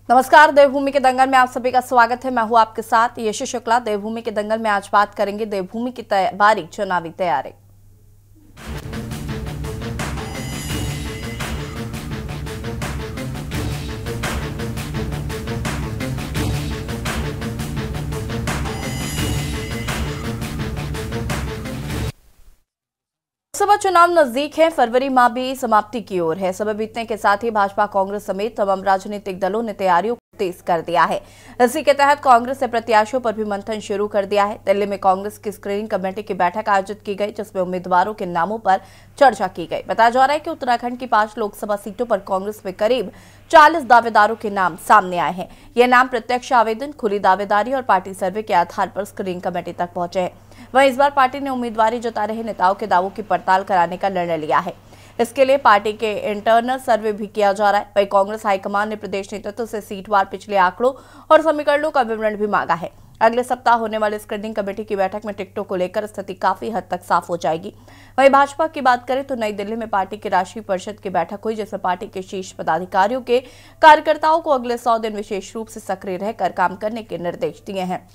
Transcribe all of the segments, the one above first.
नमस्कार, देवभूमि के दंगल में आप सभी का स्वागत है। मैं हूं आपके साथ यशु शुक्ला। देवभूमि के दंगल में आज बात करेंगे देवभूमि की बारीक चुनावी तैयारी। लोकसभा चुनाव नजदीक है। फरवरी माह भी समाप्ति की ओर है। समय बीतने के साथ ही भाजपा, कांग्रेस समेत तमाम राजनीतिक दलों ने तैयारियों को तेज कर दिया है। इसी के तहत कांग्रेस ने प्रत्याशियों पर भी मंथन शुरू कर दिया है। दिल्ली में कांग्रेस की स्क्रीनिंग कमेटी की बैठक आयोजित की गई, जिसमें उम्मीदवारों के नामों पर चर्चा की गई। बताया जा रहा है कि उत्तराखंड की 5 लोकसभा सीटों पर कांग्रेस में करीब 40 दावेदारों के नाम सामने आए हैं। ये नाम प्रत्यक्ष आवेदन, खुली दावेदारी और पार्टी सर्वे के आधार पर स्क्रीनिंग कमेटी तक पहुंचे हैं। वहीं इस बार पार्टी ने उम्मीदवारी जता रहे नेताओं के दावों की पड़ताल कराने का निर्णय लिया है। इसके लिए पार्टी के इंटरनल सर्वे भी किया जा रहा है। वहीं कांग्रेस हाईकमान ने प्रदेश नेतृत्व से सीटवार पिछले आंकड़ों और समीकरणों का विवरण भी मांगा है। अगले सप्ताह होने वाली स्क्रीनिंग कमेटी की बैठक में टिकटों को लेकर स्थिति काफी हद तक साफ हो जाएगी। वहीं भाजपा की बात करें तो नई दिल्ली में पार्टी की राष्ट्रीय परिषद की बैठक हुई, जिसमें पार्टी के शीर्ष पदाधिकारियों के कार्यकर्ताओं को अगले 100 दिन विशेष रूप से सक्रिय रहकर काम करने के निर्देश दिए हैं।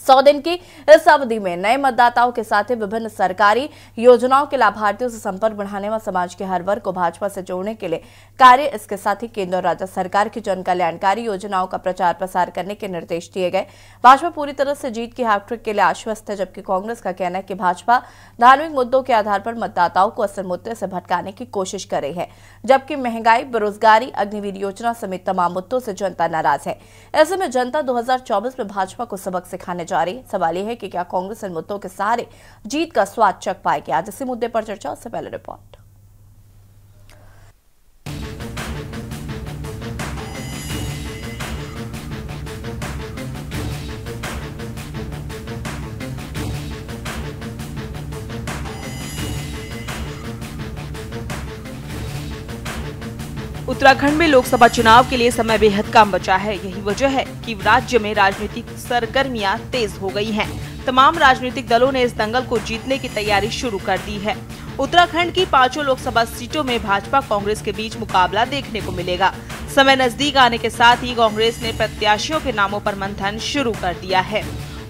100 दिन की इस अवधि में नए मतदाताओं के साथ ही विभिन्न सरकारी योजनाओं के लाभार्थियों से संपर्क बढ़ाने व समाज के हर वर्ग को भाजपा से जोड़ने के लिए कार्य, इसके साथ ही केंद्र और राज्य सरकार की जन कल्याणकारी योजनाओं का प्रचार प्रसार करने के निर्देश दिए गए। भाजपा पूरी तरह से जीत की हैट्रिक के लिए आश्वस्त है, जबकि कांग्रेस का कहना है कि भाजपा धार्मिक मुद्दों के आधार पर मतदाताओं को असल मुद्दे से भटकाने की कोशिश कर रही है, जबकि महंगाई, बेरोजगारी, अग्निवीर योजना समेत तमाम मुद्दों से जनता नाराज है। ऐसे में जनता 2024 में भाजपा को सबक सिखाने जा रही है। सवाल यह है कि क्या कांग्रेस इन मुद्दों के सहारे जीत का स्वाद चख पाएगी। आज इसी मुद्दे पर चर्चा, उससे पहले रिपोर्ट। उत्तराखंड में लोकसभा चुनाव के लिए समय बेहद कम बचा है। यही वजह है कि राज्य में राजनीतिक सरगर्मियां तेज हो गई हैं। तमाम राजनीतिक दलों ने इस दंगल को जीतने की तैयारी शुरू कर दी है। उत्तराखंड की 5 लोकसभा सीटों में भाजपा कांग्रेस के बीच मुकाबला देखने को मिलेगा। समय नजदीक आने के साथ ही कांग्रेस ने प्रत्याशियों के नामों पर मंथन शुरू कर दिया है।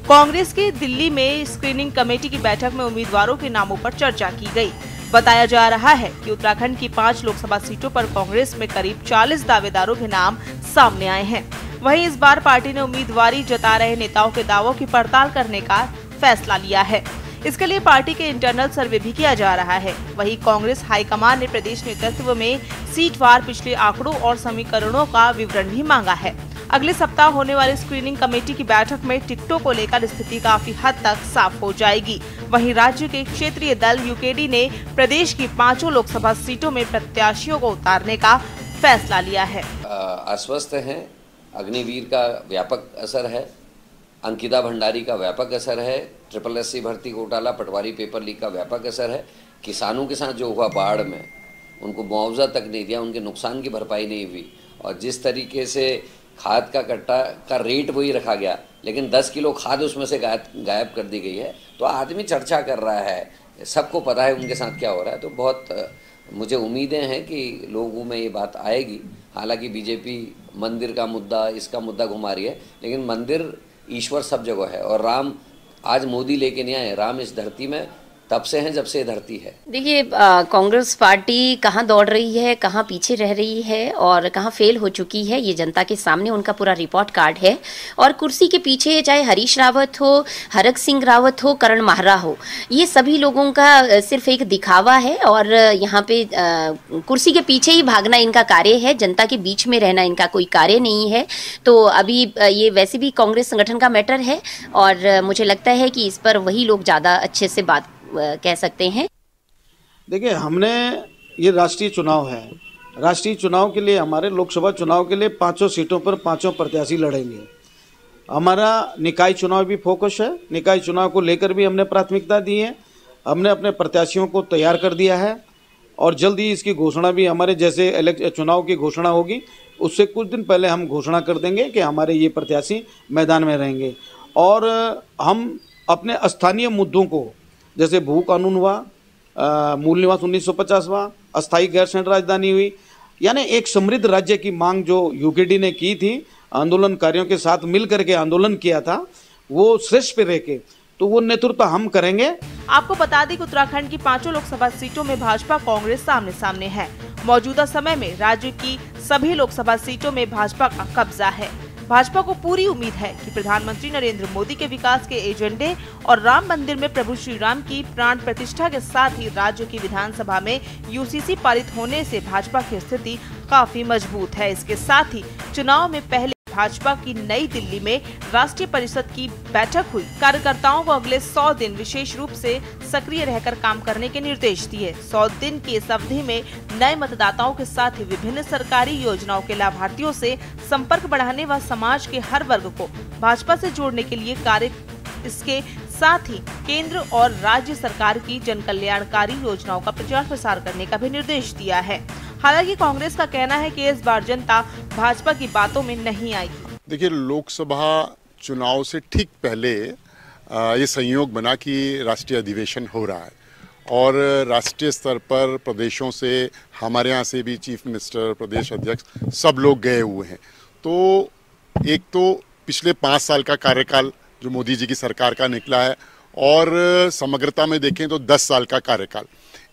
कांग्रेस की दिल्ली में स्क्रीनिंग कमेटी की बैठक में उम्मीदवारों के नामों पर चर्चा की गई। बताया जा रहा है कि उत्तराखंड की 5 लोकसभा सीटों पर कांग्रेस में करीब 40 दावेदारों के नाम सामने आए हैं। वहीं इस बार पार्टी ने उम्मीदवारी जता रहे नेताओं के दावों की पड़ताल करने का फैसला लिया है। इसके लिए पार्टी के इंटरनल सर्वे भी किया जा रहा है। वहीं कांग्रेस हाईकमान ने प्रदेश नेतृत्व में सीटवार पिछले आंकड़ों और समीकरणों का विवरण भी मांगा है। अगले सप्ताह होने वाली स्क्रीनिंग कमेटी की बैठक में टिकटों को लेकर स्थिति काफी हद तक साफ हो जाएगी। वहीं राज्य के क्षेत्रीय दल यूकेडी ने प्रदेश की 5 लोकसभा सीटों में प्रत्याशियों को उतारने का फैसला लिया है। आश्वस्त हैं। अग्निवीर का व्यापक असर है, अंकिता भंडारी का व्यापक असर है, SSSC भर्ती घोटाला, पटवारी पेपर लीक का व्यापक असर है। किसानों के साथ जो हुआ बाढ़ में, उनको मुआवजा तक नहीं दिया, उनके नुकसान की भरपाई नहीं हुई, और जिस तरीके से खाद का कट्टा का रेट वही रखा गया, लेकिन 10 किलो खाद उसमें से गायब कर दी गई है, तो आदमी चर्चा कर रहा है, सबको पता है उनके साथ क्या हो रहा है। तो बहुत मुझे उम्मीदें हैं कि लोगों में ये बात आएगी। हालांकि बीजेपी मंदिर का मुद्दा, इसका मुद्दा घुमा रही है, लेकिन मंदिर ईश्वर सब जगह है, और राम आज मोदी लेके नहीं आए, राम इस धरती में तब से हैं जब से धरती है। देखिए, कांग्रेस पार्टी कहाँ दौड़ रही है, कहाँ पीछे रह रही है और कहाँ फेल हो चुकी है, ये जनता के सामने उनका पूरा रिपोर्ट कार्ड है। और कुर्सी के पीछे चाहे हरीश रावत हो, हरक सिंह रावत हो, करण माहरा हो, ये सभी लोगों का सिर्फ एक दिखावा है। और यहाँ पे कुर्सी के पीछे ही भागना इनका कार्य है, जनता के बीच में रहना इनका कोई कार्य नहीं है। तो अभी ये वैसे भी कांग्रेस संगठन का मैटर है, और मुझे लगता है कि इस पर वही लोग ज़्यादा अच्छे से बात कह सकते हैं। देखिए, हमने ये राष्ट्रीय चुनाव है, राष्ट्रीय चुनाव के लिए, हमारे लोकसभा चुनाव के लिए 5 सीटों पर 5 प्रत्याशी लड़ेंगे। हमारा निकाय चुनाव भी फोकस है, निकाय चुनाव को लेकर भी हमने प्राथमिकता दी है। हमने अपने प्रत्याशियों को तैयार कर दिया है, और जल्द ही इसकी घोषणा भी, हमारे जैसे चुनाव की घोषणा होगी उससे कुछ दिन पहले हम घोषणा कर देंगे कि हमारे ये प्रत्याशी मैदान में रहेंगे। और हम अपने स्थानीय मुद्दों को, जैसे भू कानून हुआ, मूल निवास 1950 हुआ, अस्थायी गैर सैन्य राजधानी हुई, यानी एक समृद्ध राज्य की मांग जो यूकेडी ने की थी, आंदोलनकारियों के साथ मिलकर के आंदोलन किया था, वो शीर्ष पे रह के, तो वो नेतृत्व हम करेंगे। आपको बता दें कि उत्तराखंड की 5 लोकसभा सीटों में भाजपा कांग्रेस सामने सामने है। मौजूदा समय में राज्य की सभी लोकसभा सीटों में भाजपा का कब्जा है। भाजपा को पूरी उम्मीद है कि प्रधानमंत्री नरेंद्र मोदी के विकास के एजेंडे और राम मंदिर में प्रभु श्री राम की प्राण प्रतिष्ठा के साथ ही राज्य की विधानसभा में यूसीसी पारित होने से भाजपा की स्थिति काफी मजबूत है। इसके साथ ही चुनाव में पहले भाजपा की नई दिल्ली में राष्ट्रीय परिषद की बैठक हुई। कार्यकर्ताओं को अगले 100 दिन विशेष रूप से सक्रिय रहकर काम करने के निर्देश दिए। 100 दिन की इस अवधि में नए मतदाताओं के साथ ही विभिन्न सरकारी योजनाओं के लाभार्थियों से संपर्क बढ़ाने व समाज के हर वर्ग को भाजपा से जोड़ने के लिए कार्य, इसके साथ ही केंद्र और राज्य सरकार की जन कल्याणकारी योजनाओं का प्रचार प्रसार करने का भी निर्देश दिया है। हालांकि कांग्रेस का कहना है कि इस बार जनता भाजपा की बातों में नहीं आएगी। देखिए, लोकसभा चुनाव से ठीक पहले ये संयोग बना कि राष्ट्रीय अधिवेशन हो रहा है और राष्ट्रीय स्तर पर प्रदेशों से, हमारे यहाँ से भी चीफ मिनिस्टर, प्रदेश अध्यक्ष सब लोग गए हुए हैं। तो एक तो पिछले 5 साल का कार्यकाल जो मोदी जी की सरकार का निकला है और समग्रता में देखें तो 10 साल का कार्यकाल।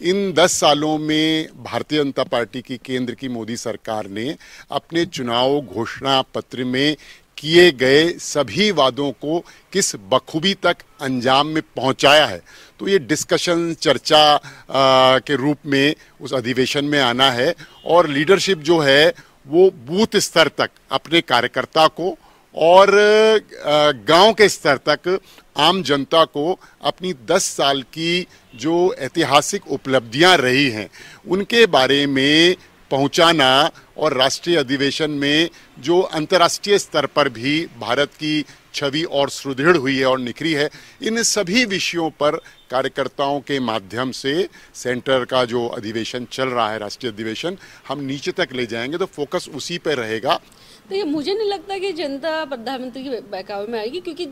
इन 10 सालों में भारतीय जनता पार्टी की केंद्र की मोदी सरकार ने अपने चुनाव घोषणा पत्र में किए गए सभी वादों को किस बखूबी तक अंजाम में पहुंचाया है। तो ये डिस्कशन, चर्चा के रूप में उस अधिवेशन में आना है और लीडरशिप जो है वो बूथ स्तर तक अपने कार्यकर्ता को और गांव के स्तर तक आम जनता को अपनी 10 साल की जो ऐतिहासिक उपलब्धियां रही हैं उनके बारे में पहुंचाना और राष्ट्रीय अधिवेशन में जो अंतर्राष्ट्रीय स्तर पर भी भारत की छवि और सुदृढ़ हुई है और निखरी है, इन सभी विषयों पर कार्यकर्ताओं के माध्यम से सेंटर का जो अधिवेशन चल रहा है, राष्ट्रीय अधिवेशन, हम नीचे तक ले जाएंगे। तो फोकस उसी पर रहेगा। देखिए, मुझे नहीं लगता कि जनता प्रधानमंत्री के बहकावे में आएगी, क्योंकि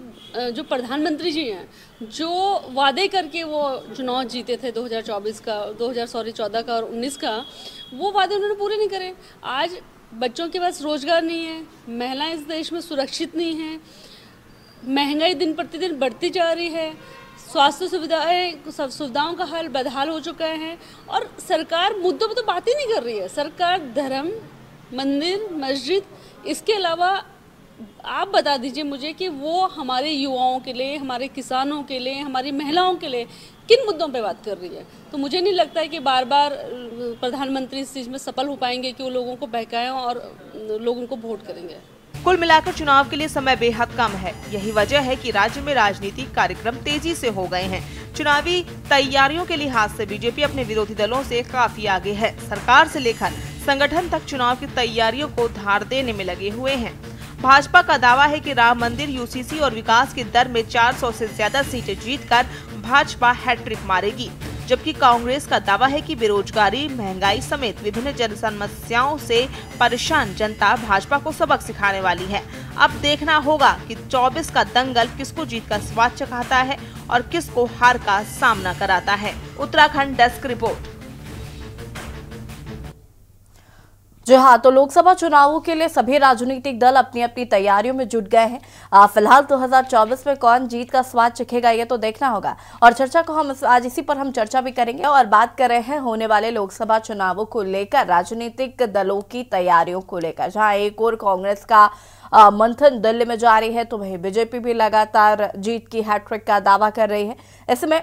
जो प्रधानमंत्री जी हैं, जो वादे करके वो चुनाव जीते थे 2014 का और 19 का, वो वादे उन्होंने पूरे नहीं करे। आज बच्चों के पास रोजगार नहीं है, महिलाएं इस देश में सुरक्षित नहीं हैं, महंगाई दिन प्रतिदिन बढ़ती जा रही है, स्वास्थ्य सुविधाओं का हाल बदहाल हो चुका है और सरकार मुद्दों पर तो बात ही नहीं कर रही है। सरकार धर्म, मंदिर, मस्जिद, इसके अलावा आप बता दीजिए मुझे कि वो हमारे युवाओं के लिए, हमारे किसानों के लिए, हमारी महिलाओं के लिए किन मुद्दों पे बात कर रही है। तो मुझे नहीं लगता है कि बार बार प्रधानमंत्री इस चीज़ में सफल हो पाएंगे कि वो लोगों को बहकाएं और लोग उनको वोट करेंगे। कुल मिलाकर चुनाव के लिए समय बेहद कम है। यही वजह है कि राज्य में राजनीतिक कार्यक्रम तेजी से हो गए हैं। चुनावी तैयारियों के लिहाज से बीजेपी अपने विरोधी दलों से काफी आगे है। सरकार से लेकर संगठन तक चुनाव की तैयारियों को धार देने में लगे हुए हैं। भाजपा का दावा है कि राम मंदिर, यूसीसी और विकास की दर में 400 से ज्यादा सीटें जीतकर भाजपा हैट्रिक मारेगी, जबकि कांग्रेस का दावा है कि बेरोजगारी, महंगाई समेत विभिन्न जन समस्याओं से परेशान जनता भाजपा को सबक सिखाने वाली है। अब देखना होगा कि 24 का दंगल किसको जीत का स्वाद चखाता है और किसको हार का सामना कराता है। Uttarakhand desk report. जी हाँ, तो लोकसभा चुनावों के लिए सभी राजनीतिक दल अपनी अपनी तैयारियों में जुट गए हैं। फिलहाल 2024 में कौन जीत का स्वाद चखेगा ये तो देखना होगा और चर्चा को हम आज इसी पर हम चर्चा भी करेंगे और बात कर रहे हैं होने वाले लोकसभा चुनावों को लेकर, राजनीतिक दलों की तैयारियों को लेकर। जहां एक और कांग्रेस का मंथन दिल्ली में जारी है तो वहीं बीजेपी भी लगातार जीत की हैट्रिक का दावा कर रही है। इसमें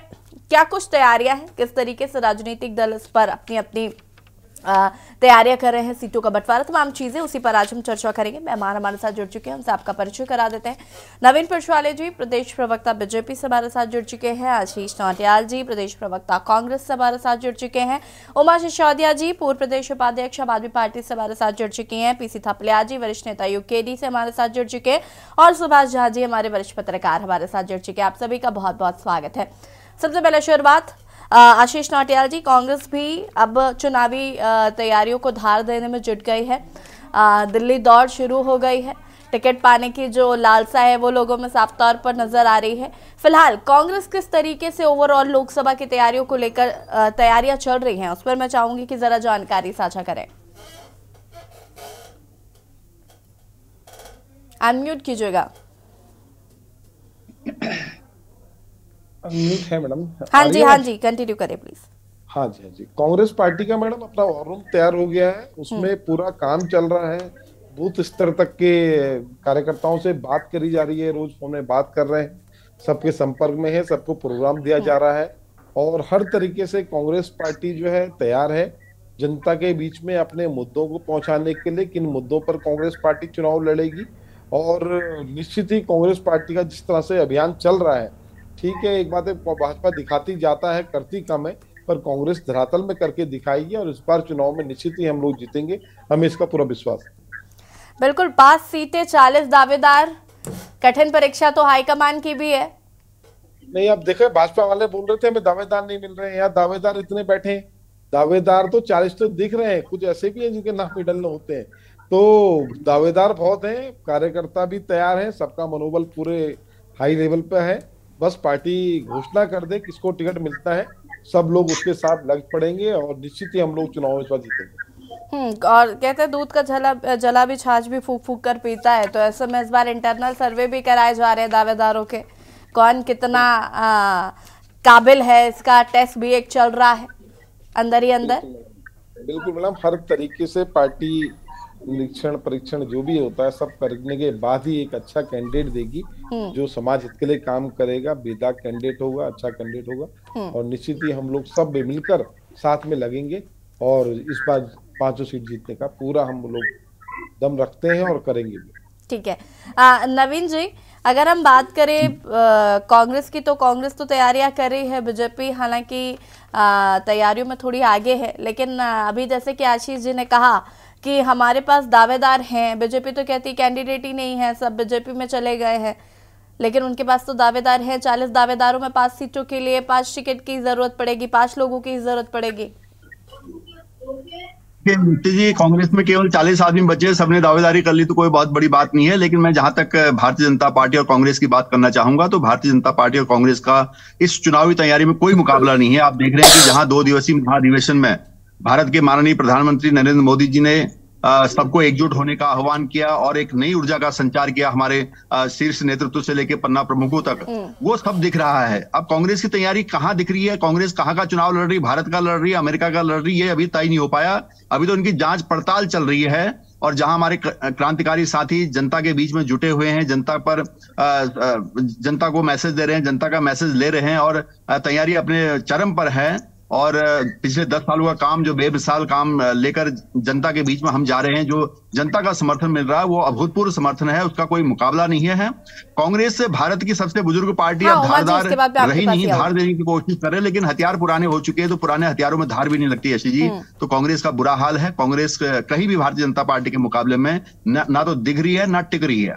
क्या कुछ तैयारियां हैं, किस तरीके से राजनीतिक दल इस पर अपनी अपनी तैयारियां कर रहे हैं, सीटों का बंटवारा, तमाम चीजें उसी पर आज हम चर्चा करेंगे। मेहमान हमारे साथ जुड़ चुके हैं, हमसे आपका परिचय करा देते हैं। नवीन पिछवाले जी प्रदेश प्रवक्ता बीजेपी से हमारे साथ जुड़ चुके हैं। आशीष नौटियाल जी प्रदेश प्रवक्ता कांग्रेस से हमारे साथ जुड़ चुके हैं। उमा सिसोदिया जी पूर्व प्रदेश उपाध्यक्ष आम आदमी पार्टी से हमारे साथ जुड़ चुके हैं। पीसी थपलिया जी वरिष्ठ नेता यूकेडी से हमारे साथ जुड़ चुके हैं और सुभाष झा जी हमारे वरिष्ठ पत्रकार हमारे साथ जुड़ चुके हैं। आप सभी का बहुत बहुत स्वागत है। सबसे पहले शुरुआत आशीष नौटियाल जी, कांग्रेस भी अब चुनावी तैयारियों को धार देने में जुट गई है। दिल्ली दौड़ शुरू हो गई है, टिकट पाने की जो लालसा है वो लोगों में साफ तौर पर नजर आ रही है। फिलहाल कांग्रेस किस तरीके से ओवरऑल लोकसभा की तैयारियों को लेकर तैयारियां चल रही हैं, उस पर मैं चाहूंगी कि जरा जानकारी साझा करें। अनम्यूट कीजिएगा। अनम्यूट है मैडम। हाँ जी कंटिन्यू करें प्लीज। हाँ जी कांग्रेस पार्टी का मैडम अपना वॉर रूम तैयार हो गया है, उसमें पूरा काम चल रहा है। बूथ स्तर तक के कार्यकर्ताओं से बात करी जा रही है, रोज फोन में बात कर रहे हैं, सबके संपर्क में है, सबको प्रोग्राम दिया जा रहा है और हर तरीके से कांग्रेस पार्टी जो है तैयार है जनता के बीच में अपने मुद्दों को पहुंचाने के लिए। किन मुद्दों पर कांग्रेस पार्टी चुनाव लड़ेगी और निश्चित ही कांग्रेस पार्टी का जिस तरह से अभियान चल रहा है, ठीक है, एक बात है भाजपा दिखाती जाता है करती कम है, पर कांग्रेस धरातल में करके दिखाएगी और इस बार चुनाव में निश्चित ही हम लोग जीतेंगे, हमें इसका पूरा विश्वास है। बिल्कुल, 5 सीटें 40 दावेदार, कठिन परीक्षा तो हाईकमान की भी है। नहीं, अब देखो भाजपा वाले बोल रहे थे हमें दावेदार नहीं मिल रहे हैं, यहाँ दावेदार इतने बैठे हैं, दावेदार तो 40 तो दिख रहे हैं, कुछ ऐसे भी हैं जिनके नाम मिडल होते हैं, तो दावेदार बहुत हैं, कार्यकर्ता भी तैयार हैं, सबका मनोबल पूरे हाई लेवल पे है। बस पार्टी घोषणा कर दे किसको टिकट मिलता है, सब लोग उसके साथ लग पड़ेंगे और निश्चित ही हम लोग चुनाव में जीतेंगे। और कहते हैं दूध का जला भी छाछ भी फूक फूक कर पीता है, तो ऐसे में इस बार इंटरनल सर्वे भी कराए जा रहे हैं दावेदारों के, कौन कितना काबिल है, इसका टेस्ट भी एक चल रहा है अंदर ही अंदर। बिल्कुल मैडम, हर तरीके से पार्टी निरीक्षण परीक्षण जो भी होता है सब करने के बाद ही एक अच्छा कैंडिडेट देगी जो समाज हित के लिए काम करेगा, बेदाग कैंडिडेट होगा, अच्छा कैंडिडेट होगा और निश्चित ही हम लोग सब मिलकर साथ में लगेंगे और इस बार 5 सीट जीतने का पूरा हम लोग दम रखते हैं और करेंगे भी। ठीक है नवीन जी, अगर हम बात करें कांग्रेस की, तो कांग्रेस तो तैयारियां कर रही है, बीजेपी हालांकि तैयारियों में थोड़ी आगे है, लेकिन अभी जैसे कि आशीष जी ने कहा कि हमारे पास दावेदार हैं, बीजेपी तो कहती कैंडिडेट ही नहीं है, सब बीजेपी में चले गए हैं, लेकिन उनके पास तो दावेदार हैं। 40 दावेदारों में 5 सीटों के लिए 5 टिकट की जरूरत पड़ेगी, 5 लोगों की जरूरत पड़ेगी। जी, कांग्रेस में केवल 40 आदमी बचे, सबने दावेदारी कर ली तो कोई बहुत बड़ी बात नहीं है, लेकिन मैं जहां तक भारतीय जनता पार्टी और कांग्रेस की बात करना चाहूंगा तो भारतीय जनता पार्टी और कांग्रेस का इस चुनावी तैयारी में कोई मुकाबला नहीं है। आप देख रहे हैं कि जहां 2 दिवसीय महाधिवेशन में भारत के माननीय प्रधानमंत्री नरेंद्र मोदी जी ने सबको एकजुट होने का आह्वान किया और एक नई ऊर्जा का संचार किया हमारे शीर्ष नेतृत्व से लेकर पन्ना प्रमुखों तक, वो सब दिख रहा है। अब कांग्रेस की तैयारी कहाँ दिख रही है, कांग्रेस कहाँ का चुनाव लड़ रही, भारत का लड़ रही है, अमेरिका का लड़ रही है, अभी तय नहीं हो पाया। अभी तो उनकी जांच पड़ताल चल रही है और जहां हमारे क्रांतिकारी साथी जनता के बीच में जुटे हुए हैं, जनता को मैसेज दे रहे हैं, जनता का मैसेज ले रहे हैं और तैयारी अपने चरम पर है। और पिछले 10 सालों का काम, जो बेमिसाल काम लेकर जनता के बीच में हम जा रहे हैं, जो जनता का समर्थन मिल रहा है वो अभूतपूर्व समर्थन है, उसका कोई मुकाबला नहीं है। कांग्रेस से भारत की सबसे बुजुर्ग पार्टी अब धारदार रही नहीं, धार देने की कोशिश कर रहे, लेकिन हथियार पुराने हो चुके हैं तो पुराने हथियारों में धार भी नहीं लगती यशी जी। तो कांग्रेस का बुरा हाल है, कांग्रेस कहीं भी भारतीय जनता पार्टी के मुकाबले में ना तो दिख रही है ना टिक रही है।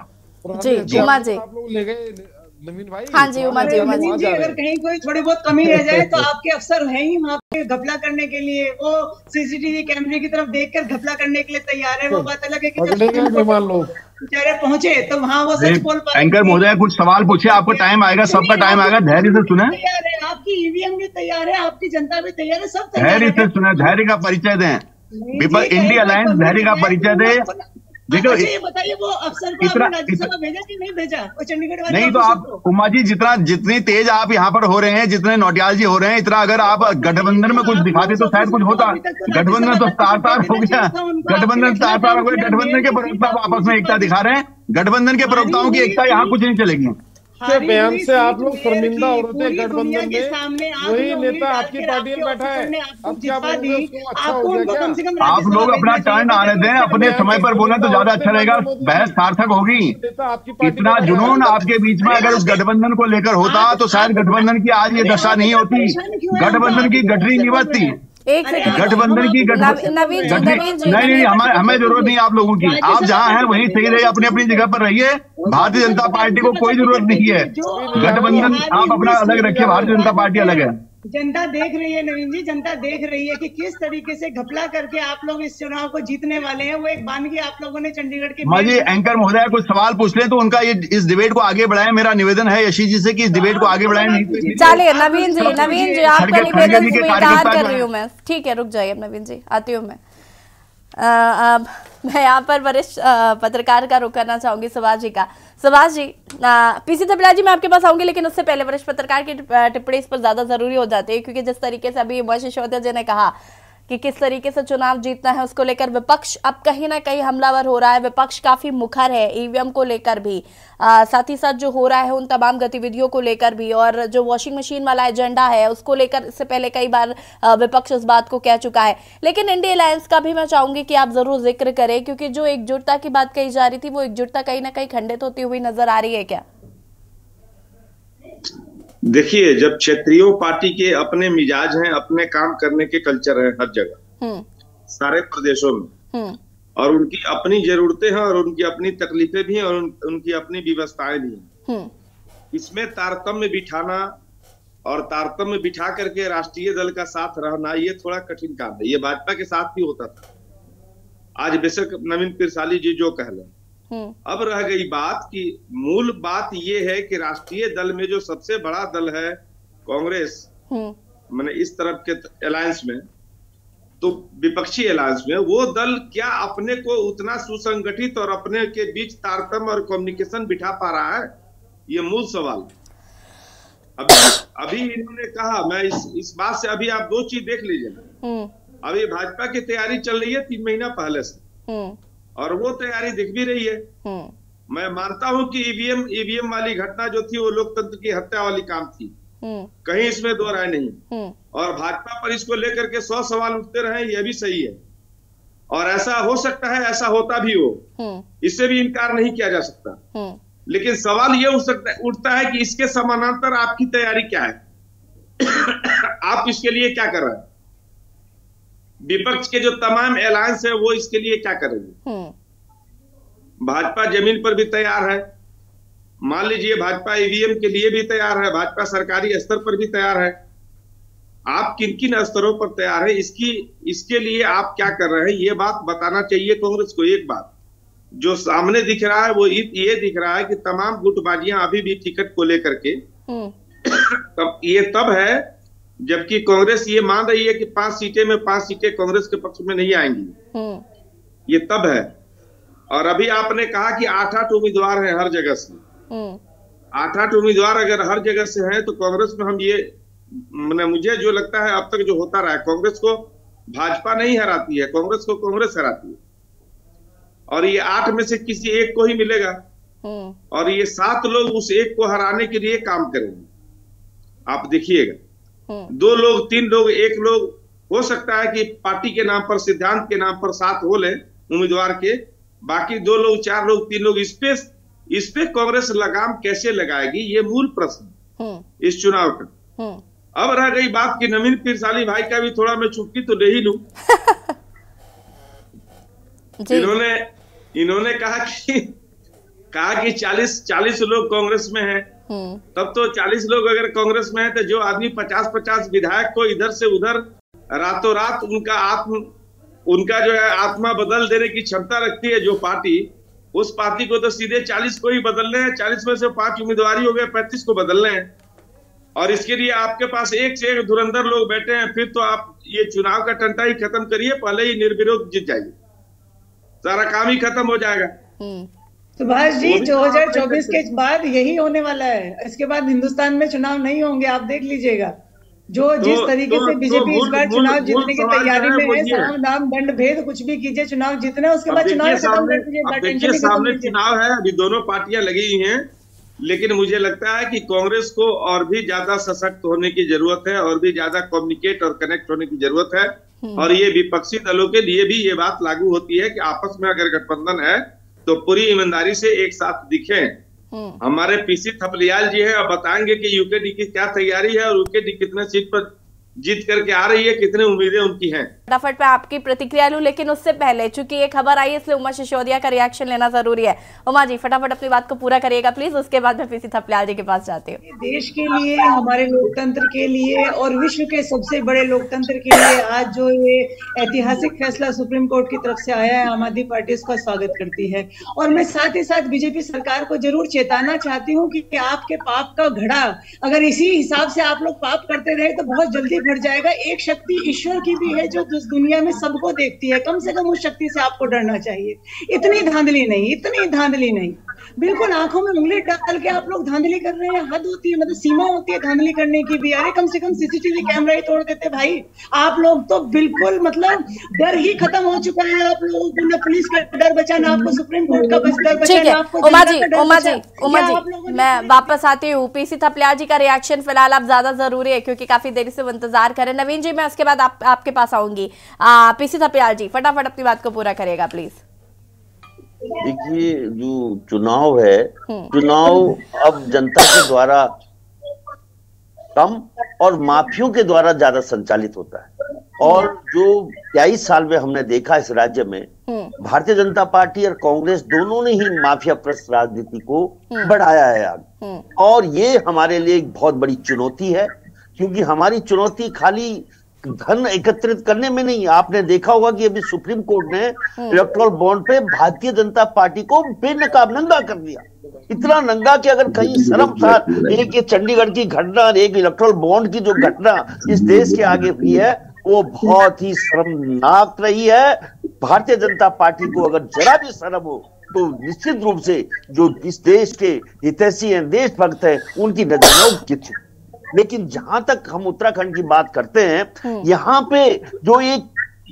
जी उमा जी, आप लोग ले गए नवीन भाई। हाँ जी उमा जी, अगर कहीं कोई थोड़ी बहुत कमी रह जाए तो आपके अफसर हैं ही वहाँ पे घपला करने के लिए, वो सीसीटीवी कैमरे की तरफ देखकर घपला करने के लिए तैयार है। वो बात अलग है कि बेचारे पहुंचे तो वहाँ वो सच बोल पाए। एंकर महोदय कुछ सवाल पूछे, आपको टाइम आएगा, सबका टाइम आएगा, धैर्य से सुने। तैयार है, आपकी ईवीएम भी तैयार है, आपकी जनता भी तैयार है, सब धैर्य से सुने, धैर्य का परिचय दें, पीपल इंडिया अलायंस धैर्य का परिचय दे। देखो ये बताइए वो अफसर को आपने राज्यसभा भेजा कि नहीं भेजा, वो चंडीगढ़ वाले नहीं, तो आप उमा जी जितनी तेज आप यहाँ पर हो रहे हैं, जितने नौटियाल जी हो रहे हैं, इतना अगर आप गठबंधन में कुछ दिखाते तो शायद कुछ होता। गठबंधन तो तार हो गया, गठबंधन तार हो गया, गठबंधन के प्रवक्ता आपस में एकता दिखा रहे हैं, गठबंधन के प्रवक्ताओं की एकता यहाँ कुछ नहीं चलेगी। के बयान से आप लोग शर्मिंदा हो रहे थे गठबंधन में, वही नेता आपकी पार्टी में बैठा है, अब क्या बोलेंगे उसको, अच्छा हो गया क्या? आप लोग अपना टर्न आने दें, अपने समय पर बोले तो ज्यादा अच्छा रहेगा, बहस सार्थक होगी। इतना जुनून आपके बीच में अगर उस गठबंधन को लेकर होता तो शायद गठबंधन की आज ये दशा नहीं होती, गठबंधन की गठरी नहीं बचती, गठबंधन की नहीं, हमें जरूरत नहीं आप लोगों की, आप जहाँ हैं वहीं सही रहिए, अपनी अपनी जगह पर रहिए, भारतीय जनता पार्टी को कोई जरूरत नहीं है, गठबंधन आप अपना अलग रखिए, भारतीय जनता पार्टी अलग है। जनता देख रही है नवीन जी, जनता देख रही है कि किस तरीके से घपला करके आप लोग इस चुनाव को जीतने वाले हैं। वो एक बानगी आप लोगों ने चंडीगढ़ के माजी एंकर महोदय कुछ सवाल पूछ ले तो उनका ये इस डिबेट को आगे बढ़ाएं, मेरा निवेदन है यशी जी से कि इस डिबेट को आगे बढ़ाएं। चलिए नवीन जी आपका निवेदन स्वीकार कर रही हूँ मैं, ठीक है रुक जाइए नवीन जी, आती हूँ मैं। मैं यहाँ पर वरिष्ठ पत्रकार का रुख करना चाहूंगी सुभाष जी का। सुभाष जी, पीसी थपलियाल जी मैं आपके पास आऊंगी, लेकिन उससे पहले वरिष्ठ पत्रकार की टिप्पणी इस पर ज्यादा जरूरी हो जाती है, क्योंकि जिस तरीके से अभी उमेश सिसोदिया जी ने कहा कि किस तरीके से चुनाव जीतना है, उसको लेकर विपक्ष अब कहीं ना कहीं हमलावर हो रहा है। विपक्ष काफी मुखर है ईवीएम को लेकर भी, साथ ही साथ जो हो रहा है उन तमाम गतिविधियों को लेकर भी, और जो वॉशिंग मशीन वाला एजेंडा है उसको लेकर इससे पहले कई बार विपक्ष इस बात को कह चुका है। लेकिन इंडिया अलायंस का भी मैं चाहूंगी कि आप जरूर जिक्र करें, क्योंकि जो एकजुटता की बात कही जा रही थी वो एकजुटता कहीं ना कहीं खंडित होती हुई नजर आ रही है क्या? देखिए, जब क्षेत्रीय पार्टी के अपने मिजाज हैं, अपने काम करने के कल्चर है हर जगह, सारे प्रदेशों में, और उनकी अपनी जरूरतें हैं और उनकी अपनी तकलीफें भी हैं और उनकी अपनी व्यवस्थाएं भी हैं। इसमें तारतम्य बिठाना और तारतम्य बिठा करके राष्ट्रीय दल का साथ रहना ये थोड़ा कठिन काम है। ये भाजपा के साथ भी होता था। आज बेशक नवीन पिरसाली जी जो कह लें, अब रह गई बात कि मूल बात ये है कि राष्ट्रीय दल में जो सबसे बड़ा दल है कांग्रेस, मैंने इस तरफ के अलायंस में, तो विपक्षी अलायंस में, वो दल क्या अपने को उतना सुसंगठित और अपने के बीच तारतम्य और कम्युनिकेशन बिठा पा रहा है? ये मूल सवाल। अभी इन्होंने कहा, मैं इस बात से अभी आप दो चीज देख लीजिए ना। अभी भाजपा की तैयारी चल रही है 3 महीना पहले से, और वो तैयारी दिख भी रही है। मैं मानता हूं कि ईवीएम वाली घटना जो थी वो लोकतंत्र की हत्या वाली काम थी, कहीं इसमें दो राय नहीं। और भाजपा पर इसको लेकर के 100 सवाल उठते रहे, ये भी सही है, और ऐसा हो सकता है, ऐसा होता भी हो, इससे भी इनकार नहीं किया जा सकता। लेकिन सवाल ये उठता है कि इसके समानांतर आपकी तैयारी क्या है? आप इसके लिए क्या कर रहे हैं? विपक्ष के जो तमाम अलायंस है वो इसके लिए क्या करेंगे? भाजपा जमीन पर भी तैयार है, मान लीजिए भाजपा ईवीएम के लिए भी तैयार है, भाजपा सरकारी स्तर पर भी तैयार है। आप किन किन स्तरों पर तैयार है, इसके लिए आप क्या कर रहे हैं, ये बात बताना चाहिए कांग्रेस को। एक बात जो सामने दिख रहा है वो ये दिख रहा है कि तमाम गुटबाजियां अभी भी टिकट को लेकर के तब है जबकि कांग्रेस ये मान रही है कि 5 सीटें में 5 सीटें कांग्रेस के पक्ष में नहीं आएंगी, ये तब है। और अभी आपने कहा कि 8-8 उम्मीदवार हैं हर जगह से। 8-8 उम्मीदवार अगर हर जगह से हैं तो कांग्रेस में हम ये, मुझे जो लगता है अब तक जो होता रहा है, कांग्रेस को भाजपा नहीं हराती है, कांग्रेस को कांग्रेस हराती है। और ये 8 में से किसी एक को ही मिलेगा, और ये 7 लोग उस एक को हराने के लिए काम करेंगे। आप देखिएगा, 2 लोग 3 लोग 1 लोग हो सकता है कि पार्टी के नाम पर, सिद्धांत के नाम पर 7 हो ले उम्मीदवार के, बाकी 2 लोग 4 लोग 3 लोग, इस पे कांग्रेस लगाम कैसे लगाएगी, ये मूल प्रश्न इस चुनाव का। अब रह गई बात कि नवीन पिरसाली भाई का भी थोड़ा मैं चुटकी तो ले ही लूं। इन्होंने कहा कि 40 लोग कांग्रेस में हैं, तब तो 40 लोग अगर कांग्रेस में है तो जो आदमी 50-50 विधायक को इधर से उधर रातों रात उनका जो है आत्मा बदल देने की क्षमता रखती है जो पार्टी, उस पार्टी को तो सीधे 40 को ही बदलने हैं। 40 में से 5 उम्मीदवारी हो गए, 35 को बदलने हैं। और इसके लिए आपके पास एक से एक धुरंधर लोग बैठे हैं। फिर तो आप ये चुनाव का टंटा ही खत्म करिए, पहले ही निर्विरोध जीत जाइए, सारा काम ही खत्म हो जाएगा। सुभाष जी, 2024 के बाद यही होने वाला है। इसके बाद हिंदुस्तान में चुनाव नहीं होंगे, आप देख लीजिएगा। जिस तरीके से बीजेपी इस बार चुनाव जीतने की तैयारी में है, साम दाम दंड भेद कुछ भी कीजिए, चुनाव जीतना है, उसके बाद चुनाव खत्म कर दीजिए। सामने चुनाव है, अभी दोनों पार्टियां लगी हुई हैं, लेकिन मुझे लगता है कि कांग्रेस को और भी ज्यादा सशक्त होने की जरूरत है, और भी ज्यादा कम्युनिकेट और कनेक्ट होने की जरूरत है। और ये विपक्षी दलों के लिए भी ये बात लागू होती है कि आपस में अगर गठबंधन है तो पूरी ईमानदारी से एक साथ दिखें। हमारे पीसी थपलियाल जी हैं, अब बताएंगे कि यूकेडी की क्या तैयारी है और यूकेडी कितने सीट पर जीत करके आ रही है, कितनी उम्मीदें उनकी हैं। फटाफट पे आपकी प्रतिक्रिया लूं, लेकिन उससे पहले चूंकि ये खबर आई है इसलिए उमेश सिसोदिया का रिएक्शन लेना जरूरी है। उमा जी फटाफट अपनी बात को पूरा करिएगा प्लीज, उसके बाद मैं पीसी थपलियाल जी के पास जाती हूँ। देश के लिए, हमारे लोकतंत्र के लिए और विश्व के सबसे बड़े लोकतंत्र के लिए आज जो ये ऐतिहासिक फैसला सुप्रीम कोर्ट की तरफ से आया है, आम आदमी पार्टी इसका स्वागत करती है। और मैं साथ ही साथ बीजेपी सरकार को जरूर चेताना चाहती हूँ कि आपके पाप का घड़ा अगर इसी हिसाब से आप लोग पाप करते रहे तो बहुत जल्दी भर जाएगा। एक शक्ति ईश्वर की भी है जो दुनिया में सबको देखती है, कम से कम उस शक्ति से आपको डरना चाहिए। इतनी धांधली नहीं, बिल्कुल आंखों में उंगली डाल के आप लोग धांधली कर रहे हैं। हद होती है, मतलब सीमा होती है धांधली करने की भी। अरे कम से कम सीसीटीवी कैमरा ही तोड़ देते भाई। आप लोग तो बिल्कुल मतलब डर ही खत्म हो चुका है आप लोगों को। ना पुलिस का डर बचा, ना आपको सुप्रीम कोर्ट का डर बचा, ना आपको उमा जी मैं वापस आती हूँ। पीसी थपलियाल जी का रिएक्शन फिलहाल आप ज्यादा जरूरी है क्योंकि काफी देरी से इंतजार करें। नवीन जी मैं उसके बाद आपके पास आऊंगी। पीसी थपलियाल जी फटाफट अपनी बात को पूरा करेगा प्लीज। देखिए, जो चुनाव है, चुनाव अब जनता के द्वारा कम और माफियों के द्वारा ज्यादा संचालित होता है। और जो 23 साल में हमने देखा इस राज्य में, भारतीय जनता पार्टी और कांग्रेस दोनों ने ही माफिया प्रस्त राजनीति को बढ़ाया है आगे। और ये हमारे लिए एक बहुत बड़ी चुनौती है, क्योंकि हमारी चुनौती खाली धन एकत्रित करने में नहीं। आपने देखा होगा कि अभी सुप्रीम कोर्ट ने इलेक्टोरल बॉन्ड पे भारतीय जनता पार्टी को बेनकाब नंगा कर दिया। इतना नंगा कि अगर कहीं शर्मसार एक ये चंडीगढ़ की घटना, एक इलेक्टोरल बॉन्ड की जो घटना इस देश के आगे हुई है, वो बहुत ही शर्मनाक रही है। भारतीय जनता पार्टी को अगर जरा भी शर्म हो तो निश्चित रूप से जो इस देश के हितैषी हैं, देशभक्त हैं, उनकी नजर में गिर चुकी। लेकिन जहां तक हम उत्तराखंड की बात करते हैं, यहाँ पे जो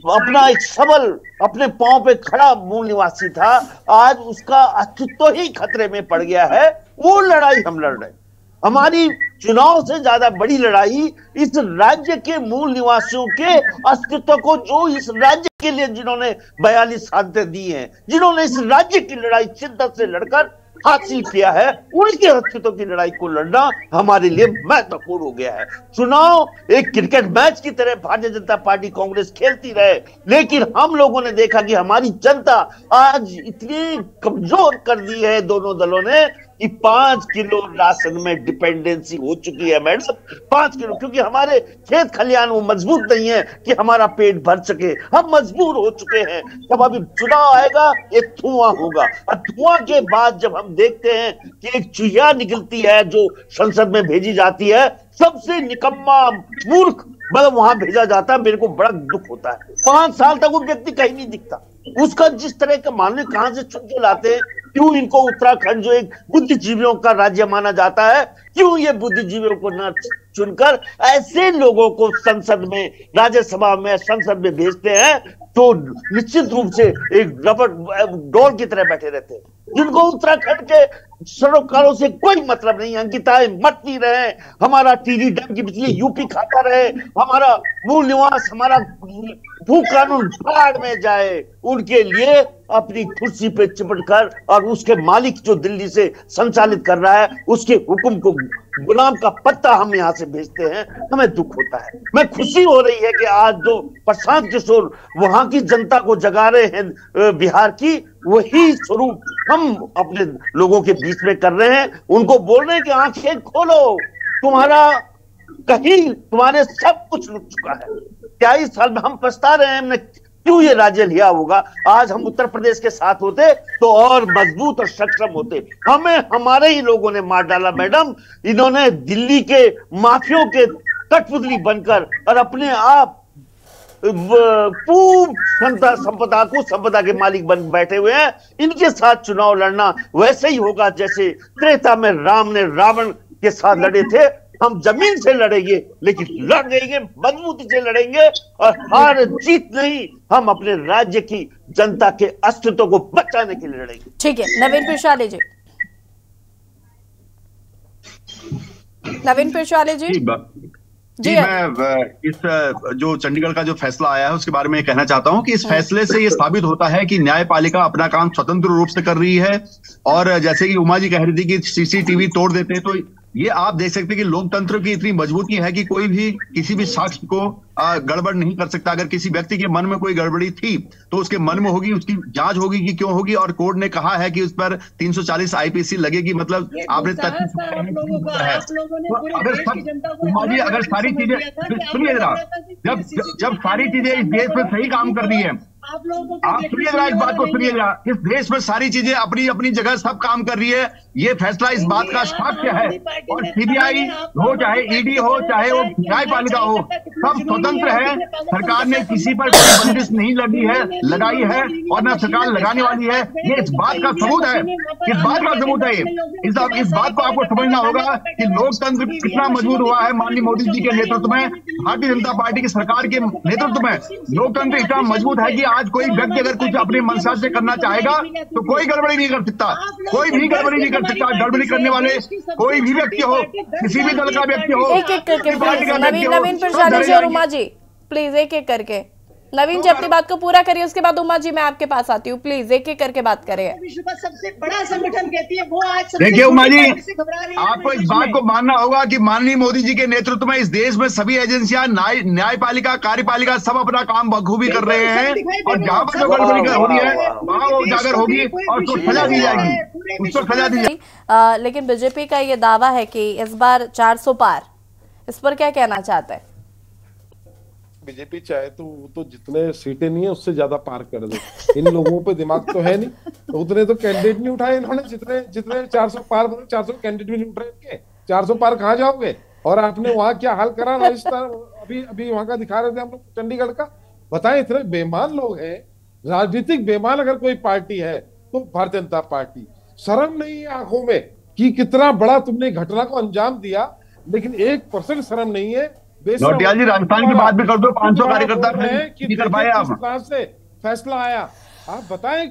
अपना एक सबल अपने पांव पे खड़ा मूल निवासी था, आज उसका अस्तित्व ही खतरे में पड़ गया है। वो लड़ाई हम लड़ रहे हैं। हमारी चुनाव से ज्यादा बड़ी लड़ाई इस राज्य के मूल निवासियों के अस्तित्व को, जो इस राज्य के लिए जिन्होंने 42 सांसें दी हैं, जिन्होंने इस राज्य की लड़ाई शिद्दत से लड़कर हासिल किया है, उनके अस्तित्व की लड़ाई को लड़ना हमारे लिए महत्वपूर्ण हो गया है। चुनाव एक क्रिकेट मैच की तरह भारतीय जनता पार्टी कांग्रेस खेलती रहे, लेकिन हम लोगों ने देखा कि हमारी जनता आज इतनी कमजोर कर दी है दोनों दलों ने कि 5 किलो राशन में डिपेंडेंसी हो चुकी है मैडम। 5 किलो, क्योंकि हमारे खेत खलियान वो मजबूत नहीं है कि हमारा पेट भर सके। हम मजबूर हो चुके हैं। जब अभी चुनाव आएगा ये धुआं होगा, और धुआं के बाद जब हम देखते हैं कि एक चुहिया निकलती है जो संसद में भेजी जाती है, सबसे निकम्मा मूर्ख मतलब वहां भेजा जाता है। मेरे को बड़ा दुख होता है। 5 साल तक वो व्यक्ति कहीं नहीं दिखता। उसका जिस तरह का मानने कहां से चुन के लाते हैं, क्यों इनको उत्तराखंड जो एक बुद्धिजीवियों का राज्य माना जाता है, क्यों ये बुद्धिजीवियों को न चुनकर ऐसे लोगों को संसद में, राज्यसभा में, संसद में भेजते हैं तो निश्चित रूप से एक रबर डॉल की तरह बैठे रहते हैं, जिनको उत्तराखंड के सरोकारों से कोई मतलब नहीं। अंकिताएं मरती रहे, हमारा टीडी डैम की बिजली यूपी खाता रहे, हमारा मूल निवास, हमारा भू कानून भाड़ में जाए, उनके लिए अपनी कुर्सी पे चिपटकर और उसके मालिक जो दिल्ली से संचालित कर रहा है उसके हुक्म को गुलाम का पत्ता हम यहाँ से भेजते हैं। हमें दुख होता है। मैं खुशी हो रही है कि आज जो प्रशांत किशोर वहां की जनता को जगा रहे हैं बिहार की, वही स्वरूप हम अपने लोगों के बीच में कर रहे हैं। उनको बोल रहे हैं कि आंखें खोलो, तुम्हारा कहीं तुम्हारे सब कुछ लुट चुका है। 23 साल में हम पछता रहे हैं, हमने क्यों ये राज्य लिया होगा। आज हम उत्तर प्रदेश के साथ होते तो और मजबूत और सक्षम होते। हमें हमारे ही लोगों ने मार डाला मैडम। इन्होंने दिल्ली के माफियों के कठपुतली बनकर और अपने आप संपदा के मालिक बन बैठे हुए हैं। इनके साथ चुनाव लड़ना वैसे ही होगा जैसे त्रेता में राम ने रावण के साथ लड़े थे। हम जमीन से लड़ेंगे, लेकिन लड़ेंगे मजबूती से लड़ेंगे, और हार जीत नहीं, हम अपने राज्य की जनता के अस्तित्व को बचाने के लिए लड़ेंगे। ठीक है, नवीन पिशाले जी। नवीन पिशाले जी जी, मैं इस जो चंडीगढ़ का जो फैसला आया है उसके बारे में कहना चाहता हूं कि इस फैसले से ये साबित होता है कि न्यायपालिका अपना काम स्वतंत्र रूप से कर रही है। और जैसे कि उमा जी कह रही थी कि सीसीटीवी तोड़ देते हैं, तो ये आप देख सकते हैं कि लोकतंत्र की इतनी मजबूती है कि कोई भी किसी भी साक्ष्य को गड़बड़ नहीं कर सकता। अगर किसी व्यक्ति के मन में कोई गड़बड़ी थी तो उसके मन में होगी, उसकी जांच होगी कि क्यों होगी। और कोर्ट ने कहा है कि उस पर 340 आईपीसी लगेगी। मतलब आपने अगर सारी चीजें सुनिए जरा, जब सारी चीजें इस देश में सही काम कर रही है, आप लोगों आप सुनिएगा, इस बात को सुनिएगा। इस देश में सारी चीजें अपनी अपनी जगह सब काम कर रही है, ये फैसला इस बात का साक्ष्य है। और सीबीआई हो चाहे ईडी हो चाहे वो न्यायपालिका हो, सब स्वतंत्र है। सरकार ने किसी पर कोई बंदिश नहीं लगाई है और न सरकार लगाने वाली है। ये इस बात का सबूत है, इस बात का सबूत है। इस बात को आपको समझना होगा कि लोकतंत्र कितना मजबूत हुआ है। माननीय मोदी जी के नेतृत्व में, भारतीय जनता पार्टी की सरकार के नेतृत्व में लोकतंत्र इतना मजबूत है कि आज कोई व्यक्ति अगर कुछ अपने मनसा से करना चाहेगा तो कोई गड़बड़ी नहीं कर सकता, कोई भी गड़बड़ी नहीं कर सकता। गड़बड़ी करने वाले कोई भी व्यक्ति हो, किसी भी दल का व्यक्ति हो, एक एक करके नवीन प्रसाद जी और उमा जी प्लीज एक एक करके। नवीन जी अपनी बात को पूरा करिए, उसके बाद उमा जी मैं आपके पास आती हूँ। प्लीज एक एक करके बात करिए। विश्व का सबसे बड़ा संगठन कहती है वो आज देखिए उमा जी, आपको इस बात को मानना होगा कि माननीय मोदी जी के नेतृत्व में इस देश में सभी एजेंसियां, न्यायपालिका, कार्यपालिका सब अपना काम बखूबी कर रहे हैं। और जहां पर जो गड़बड़ी हो रही है वहां वो उजागर होगी और उसको सजा दी जाएगी, उसको सजा दी जाएगी। लेकिन बीजेपी का ये दावा है कि इस बार 400 पार, इस पर क्या कहना चाहते हैं? बीजेपी चाहे तो जितने सीटें नहीं है उससे ज्यादा पार कर दे। इन लोगों पे दिमाग तो है नहीं, तो उतने तो कैंडिडेट नहीं उठाए इन्होंने जितने 400 पार, 400 कैंडिडेट भी नहीं उठाए इनके। 400 पार कहाँ जाओगे? और आपने वहां क्या हाल करा राजस्थान, अभी वहां का दिखा रहे थे हम लोग चंडीगढ़ का। बताएं, इतने बेईमान लोग हैं, राजनीतिक बेईमान अगर कोई पार्टी है तो भारतीय जनता पार्टी। शर्म नहीं है आंखों में कि कितना बड़ा तुमने घटना को अंजाम दिया, लेकिन 1% शर्म नहीं है। नौटियाल जी, राजस्थान की बात भी कर दो, 500 कार्यकर्ता नहीं कर पाए आप। से फैसला आया, आप बताएं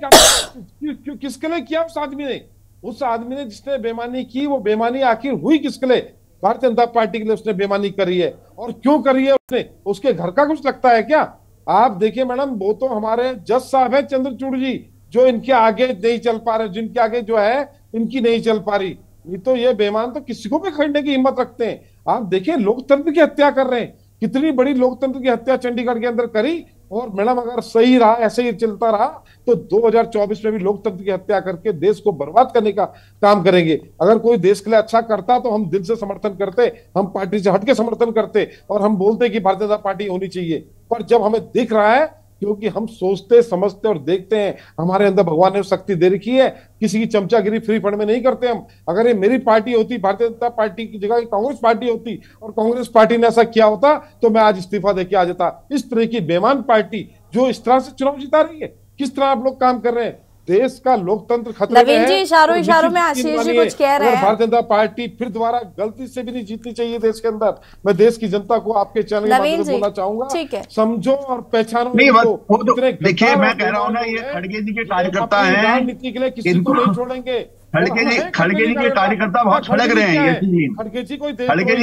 किसके लिए किया उस आदमी ने जिसने बेईमानी की, वो बेईमानी आखिर हुई किसके लिए? भारतीय जनता पार्टी के लिए उसने बेईमानी करी है। और क्यों करी है उसने? उसके घर का कुछ लगता है क्या? आप देखिए मैडम, वो तो हमारे जज साहब है चंद्रचूड़ जी, जो इनके आगे नहीं चल पा रहे, जिनके आगे जो है इनकी नहीं चल पा रही। नहीं तो ये बेईमान तो किसी को भी खरीदने की हिम्मत रखते हैं। आप देखिए लोकतंत्र की हत्या कर रहे हैं, कितनी बड़ी लोकतंत्र की हत्या चंडीगढ़ के अंदर करी। और मैडम अगर सही रहा, ऐसे ही चलता रहा तो 2024 में भी लोकतंत्र की हत्या करके देश को बर्बाद करने का काम करेंगे। अगर कोई देश के लिए अच्छा करता तो हम दिल से समर्थन करते, हम पार्टी से हटके समर्थन करते और हम बोलते कि भारतीय जनता पार्टी होनी चाहिए। पर जब हमें दिख रहा है, क्योंकि हम सोचते समझते और देखते हैं, हमारे अंदर भगवान ने शक्ति दे रखी है, किसी की चमचागिरी फ्री फंड में नहीं करते हम। अगर ये मेरी पार्टी होती, भारतीय जनता पार्टी की जगह कांग्रेस पार्टी होती और कांग्रेस पार्टी ने ऐसा किया होता तो मैं आज इस्तीफा देके आ जाता। इस तरह की बेईमान पार्टी जो इस तरह से चुनाव जिता रही है, किस तरह आप लोग काम कर रहे हैं? देश का लोकतंत्र खतरे में है। नवीन जी इशारों में आशीष जी कुछ कह रहे हैं। भारतीय जनता पार्टी फिर दोबारा गलती से भी नहीं जीतनी चाहिए देश के अंदर। मैं देश की जनता को आपके चैनल के माध्यम से बोलना चाहूंगा, समझो और पहचानो। देखिए मैं कह रहा हूँ ना, ये खड़गे जी के कार्यकर्ता हैं, राजनीति के लिए किसी को नहीं छोड़ेंगे। खड़गे जी के कार्यकर्ता बहुत खड़क रहे हैं। खड़गे जी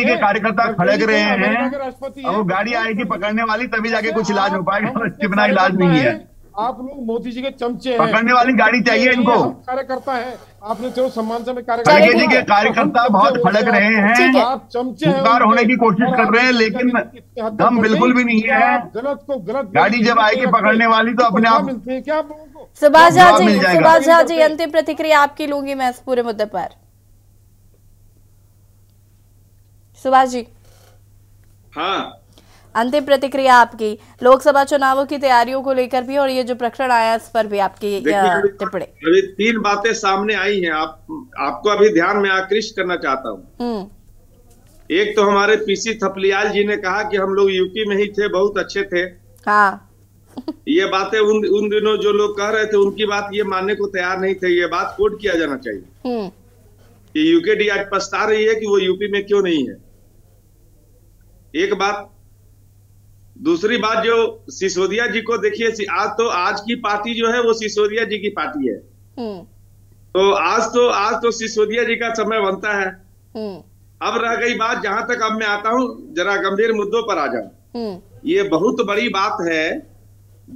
के कार्यकर्ता खड़क रहे हैं। वो गाड़ी आएगी पकड़ने वाली, तभी जाके कुछ इलाज हो पाएगा, इसके बिना इलाज नहीं है। आप लोग मोदी जी के चमचे हैं, पकड़ने वाली गाड़ी चाहिए इनको। कार्यकर्ता है, आपने चलो सम्मान से खड़गे जी के कार्यकर्ता बहुत खड़क रहे हैं, आप चमचे होने की कोशिश कर रहे हैं, लेकिन दम बिल्कुल भी नहीं है। गलत को गलत, गाड़ी जब आएगी पकड़ने वाली तो अपने आप मिलते हैं क्या आप लोगों को? सुभाष झा जी अंतिम प्रतिक्रिया आपकी लूंगी मैं इस पूरे मुद्दे पर। सुभाष जी, हाँ, अंतिम प्रतिक्रिया आपकी लोकसभा चुनावों की तैयारियों को लेकर भी, और ये जो प्रकरण आया इस पर भी आपकी टिप्पणी। अभी 3 बातें सामने आई हैं, आपको अभी ध्यान में आकृष्ट करना चाहता हूँ। एक तो हमारे पीसी थपलियाल जी ने कहा कि हम लोग यूपी में ही थे, बहुत अच्छे थे। हाँ। ये बातें उन दिनों जो लोग कह रहे थे उनकी बात ये मानने को तैयार नहीं थे। ये बात कोट किया जाना चाहिए कि यूकेडी आज पछता रही है कि वो यूपी में क्यों नहीं है। एक बात। दूसरी बात, जो सिसोदिया जी को देखिए, आज की पार्टी जो है वो सिसोदिया जी की पार्टी है। तो आज तो सिसोदिया जी का समय बनता है। अब रह गई बात, जहां तक अब मैं आता हूं, जरा गंभीर मुद्दों पर आ जाऊं। ये बहुत बड़ी बात है।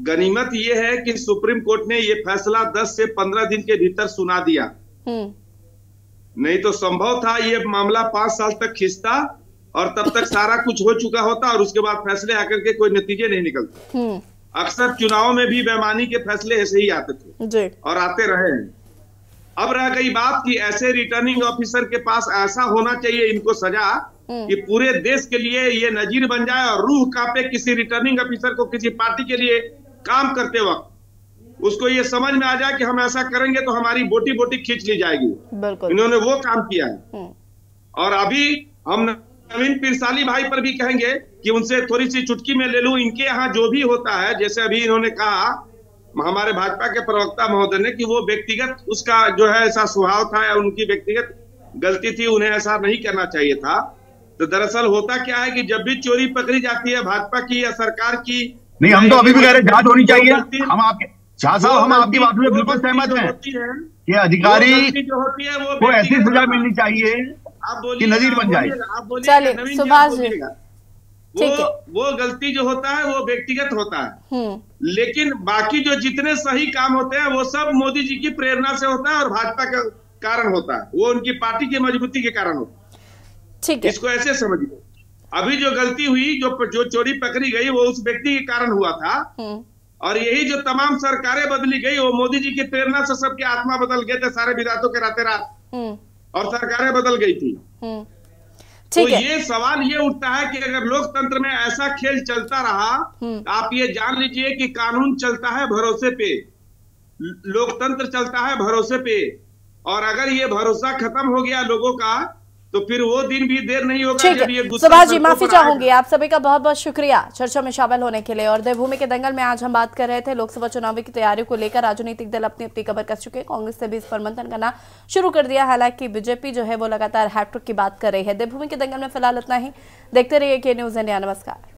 गनीमत ये है कि सुप्रीम कोर्ट ने ये फैसला 10 से 15 दिन के भीतर सुना दिया। नहीं तो संभव था ये मामला 5 साल तक खिंचता और तब तक सारा कुछ हो चुका होता और उसके बाद फैसले आकर के कोई नतीजे नहीं निकलते। अक्सर चुनाव में भी बेईमानी के फैसले ऐसे ही आते थे और आते रहे हैं। अब रह गई बात कि ऐसे रिटर्निंग ऑफिसर के पास ऐसा होना चाहिए इनको सजा कि पूरे देश के लिए ये नजीर बन जाए और रूह कांपे किसी रिटर्निंग ऑफिसर को किसी पार्टी के लिए काम करते वक्त उसको ये समझ में आ जाए कि हम ऐसा करेंगे तो हमारी बोटी बोटी खींच ली जाएगी। इन्होंने वो काम किया है। और अभी हम नवीन पिरसाली भाई पर भी कहेंगे कि उनसे थोड़ी सी चुटकी में ले लूं, इनके यहाँ जो भी होता है, जैसे अभी इन्होंने कहा हमारे भाजपा के प्रवक्ता महोदय ने कि वो व्यक्तिगत उसका जो है ऐसा स्वभाव था या उनकी व्यक्तिगत गलती थी, उन्हें ऐसा नहीं करना चाहिए था। तो दरअसल होता क्या है कि जब भी चोरी पकड़ी जाती है भाजपा की या सरकार की, नहीं हम तो अभी भी कह रहे जांच होनी चाहिए। हम आपके शाह साहब हम आपकी बात में बिल्कुल सहमत हैं कि अधिकारी जो होती है को ऐसी सजा मिलनी चाहिए कि नजीर बन जाए। चलिए सुभाष जी, वो गलती जो होता है वो व्यक्तिगत होता है, लेकिन बाकी जो जितने सही काम होते हैं वो सब मोदी जी की प्रेरणा से होता है और भाजपा के कारण होता है, वो उनकी पार्टी की मजबूती के कारण होता है। ठीक है, इसको ऐसे समझिए। अभी जो गलती हुई, जो चोरी पकड़ी गई, वो उस व्यक्ति के कारण हुआ था, और यही जो तमाम सरकारें बदली गई वो मोदी जी की प्रेरणा से सबके आत्मा बदल गए थे, सारे विधातों के राते रात, और सरकारें बदल गई थी। तो ये सवाल ये उठता है कि अगर लोकतंत्र में ऐसा खेल चलता रहा, आप ये जान लीजिए कि कानून चलता है भरोसे पे, लोकतंत्र चलता है भरोसे पे, और अगर ये भरोसा खत्म हो गया लोगों का तो फिर वो दिन भी देर नहीं होगा जब ये गुस्सा। सुभाष जी माफी चाहूंगी, आप सभी का बहुत बहुत शुक्रिया चर्चा में शामिल होने के लिए। और देवभूमि के दंगल में आज हम बात कर रहे थे लोकसभा चुनाव की तैयारियों को लेकर राजनीतिक दल अपनी अपनी कमर कस चुके हैं। कांग्रेस ने भी इस पर मंथन करना शुरू कर दिया, हालांकि बीजेपी जो है वो लगातार हैट्रिक की बात कर रही है। देवभूमि के दंगल में फिलहाल इतना ही। देखते रहिए के न्यूज़ इंडिया। नमस्कार।